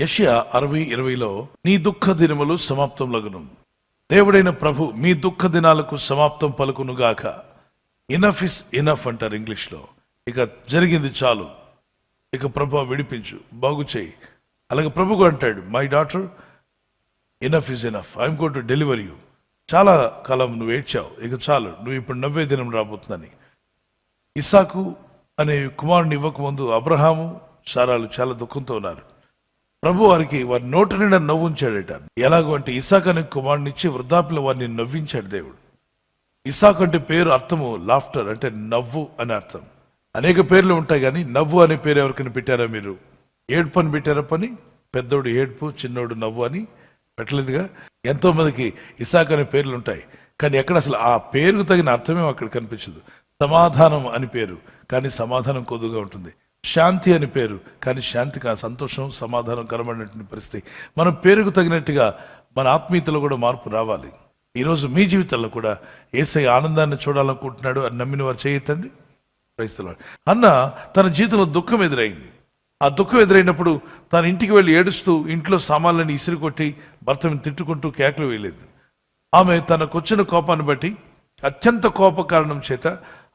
యెషయా 60:20లో నీ దుఃఖ దినములు సమాప్తములగును. దేవుడైన ప్రభు మీ దుఃఖ దినాలకు సమాప్తం పలుకునుగాక. ఇనఫ్ ఇస్ ఇనఫ్ అంటారు ఇంగ్లీష్లో. ఇక జరిగింది చాలు, ఇక ప్రభు విడిపించు, బాగు చేయి. అలాగే ప్రభువు అంటాడు, my daughter enough is enough, I'm going to deliver you. చాలా కాలం నువ్వు ఏడ్చావు, ఇక చాలు, నువ్వు ఇప్పుడు నవ్వే దినం రాబోతుందని. ఇస్సాకు అనే కుమారుని ఇవ్వకముందు అబ్రహాము సారాలు చాలా దుఃఖంతో ఉన్నారు. ప్రభు వారికి వారి నోటి నిండా నవ్వు ఉంచాడట. ఎలాగో అంటే ఇస్సాకు అనే కుమారుని ఇచ్చి వృద్ధాప్యలో వారిని నవ్వించాడు దేవుడు. ఇస్సాకు అంటే పేరు అర్థము లాఫ్టర్, అంటే నవ్వు అని అర్థం. అనేక పేర్లు ఉంటాయి కానీ నవ్వు అనే పేరు ఎవరికైనా పెట్టారా మీరు? ఏడ్పు అని పెట్టారా? పని పెద్దోడు ఏడ్పు, చిన్నోడు నవ్వు అని పెట్టలేదుగా. ఎంతో మందికి ఇస్సాకు అనే పేర్లు ఉంటాయి కానీ ఎక్కడ అసలు ఆ పేరుకు తగిన అర్థమే అక్కడ కనిపించదు. సమాధానం అని పేరు కానీ సమాధానం కొద్దుగా ఉంటుంది. శాంతి అని పేరు కానీ శాంతికి సంతోషం సమాధానం కనబడినటువంటి పరిస్థితి. మన పేరుకు తగినట్టుగా మన ఆత్మీయతలో కూడా మార్పు రావాలి. ఈరోజు మీ జీవితంలో కూడా యేసయ్య ఆనందాన్ని చూడాలనుకుంటున్నాడు అని నమ్మిన వారు చేయొద్దండి. క్రైస్తవులు అన్న తన జీవితంలో దుఃఖం ఎదురైంది. ఆ దుఃఖం ఎదురైనప్పుడు తన ఇంటికి వెళ్ళి ఏడుస్తూ ఇంట్లో సామాన్లని ఇసిరి కొట్టి భర్తను తిట్టుకుంటూ కేకలు వేయలేదు. ఆమె తనకొచ్చిన కోపాన్ని బట్టి అత్యంత కోప కారణం చేత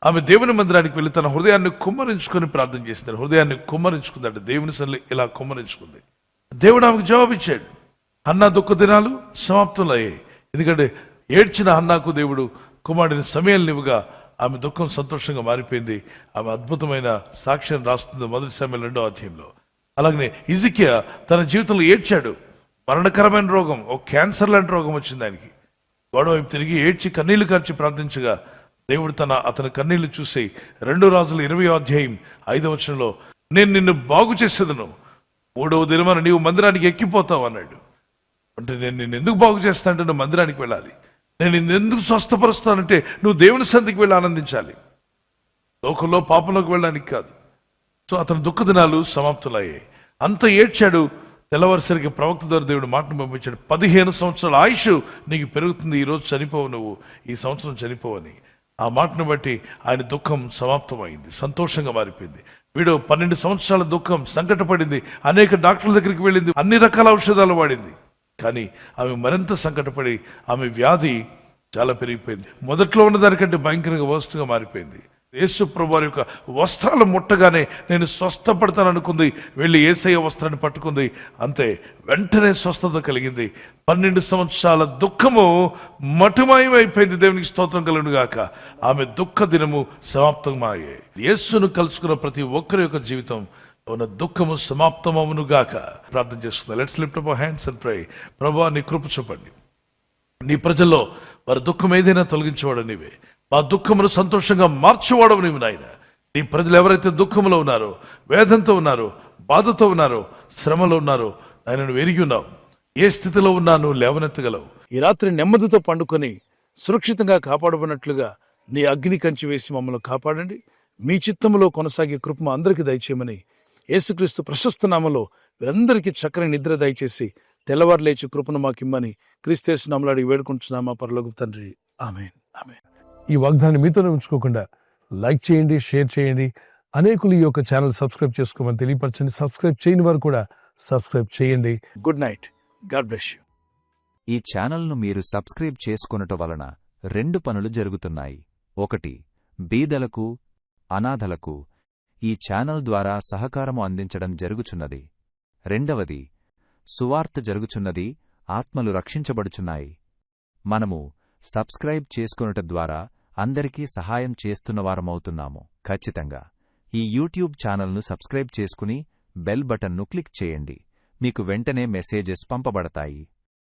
ఆమె దేవుని మందిరానికి వెళ్ళి తన హృదయాన్ని కుమ్మరించుకొని ప్రార్థన చేసింది. హృదయాన్ని కుమ్మరించుకుందంటే దేవుని సల్లి ఇలా కుమ్మరించుకుంది. దేవుడు ఆమెకు జవాబిచ్చాడు. హన్నా దుఃఖ దినాలు సమాప్తులు అయ్యాయి. ఎందుకంటే ఏడ్చిన హన్నాకు దేవుడు కుమారుడిని సమయాన్నివ్వగా ఆమె దుఃఖం సంతోషంగా మారిపోయింది. ఆమె అద్భుతమైన సాక్ష్యం రాస్తుంది మొదటి సమయం 2వ అధ్యాయంలో. అలాగనే హిజ్కియా తన జీవితంలో ఏడ్చాడు. మరణకరమైన రోగం, ఓ క్యాన్సర్ లాంటి రోగం వచ్చింది ఆయనకి. గొడవ వైపు తిరిగి ఏడ్చి కన్నీళ్లు కార్చి ప్రార్థించగా దేవుడు అతని కన్నీళ్లు చూసి 2 రాజుల 20వ అధ్యాయం 5వ వచనంలో నేను నిన్ను బాగు చేసేదను, 3వ దినమున నీవు మందిరానికి ఎక్కిపోతావు అన్నాడు. అంటే నేను నిన్ను ఎందుకు బాగు చేస్తానంటే నువ్వు మందిరానికి వెళ్ళాలి. నేను నిన్ను ఎందుకు స్వస్థపరుస్తానంటే నువ్వు దేవుని సన్నిధికి వెళ్ళి ఆనందించాలి, లోకంలో పాపంలోకి వెళ్ళడానికి కాదు. సో అతని దుఃఖ దినాలు సమాప్తులయ్యాయి. అంత ఏడ్చాడు. తెల్లవారుసరికి ప్రవక్త ద్వారా దేవుడు మాటను పంపించాడు, 15 సంవత్సరాల ఆయుష్ నీకు పెరుగుతుంది, ఈరోజు చనిపోవు, నువ్వు ఈ సంవత్సరం చనిపోవని. ఆ మాటను బట్టి ఆయన దుఃఖం సమాప్తమైంది, సంతోషంగా మారిపోయింది. వీడు 12 సంవత్సరాల దుఃఖం సంకటపడింది. అనేక డాక్టర్ల దగ్గరికి వెళ్ళింది, అన్ని రకాల ఔషధాలు వాడింది. కానీ ఆమె మరింత సంకటపడి ఆమె వ్యాధి చాలా పెరిగిపోయింది. మొదట్లో ఉన్న దానికంటే భయంకరంగా వర్స్ట్గా మారిపోయింది. యేసు ప్రభు వారి యొక్క వస్త్రాలు ముట్టగానే నేను స్వస్థపడతాను అనుకుంది. వెళ్ళి యేసయ్య వస్త్రాన్ని పట్టుకుంది, అంతే, వెంటనే స్వస్థత కలిగింది. 12 సంవత్సరాల దుఃఖము మటుమాయం అయిపోయింది. దేవునికి స్తోత్రం కలుగును గాక. ఆమె దుఃఖ దినము సమాప్తమయ్యాయి. యేసును కలుసుకున్న ప్రతి ఒక్కరి యొక్క జీవితం ఉన్న దుఃఖము సమాప్తమవును గాక. ప్రార్థన చేసుకుందాం. Let's lift up our hands and pray. ప్రభువా, నీ కృప చూపండి. నీ ప్రజల్లో వారి దుఃఖం ఏదైనా తొలగించేవాడు నీవే. మా దుఃఖమును సంతోషంగా మార్చేవాడవు నీవు నాయన. నీ ప్రజలు ఎవరైతే దుఃఖంలో ఉన్నారో, వేదంతో ఉన్నారో, బాధతో ఉన్నారో, శ్రమలో ఉన్నారో, ఆయన నువ్వు ఎరిగి ఉన్నావు. ఏ స్థితిలో ఉన్నా నువ్వు లేవనెత్తగలవు. ఈ రాత్రి నెమ్మదితో పండుకొని సురక్షితంగా కాపాడబడినట్లుగా నీ అగ్ని కంచి వేసి మమ్మల్ని కాపాడండి. మీ చిత్తములో కొనసాగే కృప అందరికీ దయచేయమని యేసుక్రీస్తు ప్రశస్త నామములో వీరందరికీ చక్కని నిద్ర దయచేసి తెల్లవారు లేచి కృపను మాకిమ్మని క్రీస్తు నామములో అడిగి వేడుకుంటున్నామా పరలోకపు తండ్రి. ఆమేన్, ఆమేన్. ఈ వాగ్దానాన్ని మీతోనే ఉంచుకోకుండా లైక్ చేయండి, షేర్ చేయండి. అనేకులు ఈ యొక్క ఛానల్ సబ్స్క్రైబ్ చేసుకోమని తెలియపరచండి. సబ్స్క్రైబ్ చేయని వారు కూడా సబ్స్క్రైబ్ చేయండి. Good night. God bless you. ఈ ఛానల్ను మీరు సబ్స్క్రైబ్ చేసుకొనుట వలన 2 పనులు జరుగుతున్నాయి. 1, బీదలకు, అనాథలకు ఈ ఛానల్ ద్వారా సహకారము అందించడం జరుగుచున్నది. 2, సువార్త జరుగుచున్నది, ఆత్మలు రక్షించబడుచున్నాయి. మనము సబ్స్క్రైబ్ చేసుకొనుట ద్వారా అందరికీ సహాయం చేస్తున్నవారమవుతున్నాము. ఖచ్చితంగా ఈ యూట్యూబ్ ఛానల్ను సబ్స్క్రైబ్ చేసుకుని బెల్ బటన్ను క్లిక్ చేయండి. మీకు వెంటనే మెసేజెస్ పంపబడతాయి.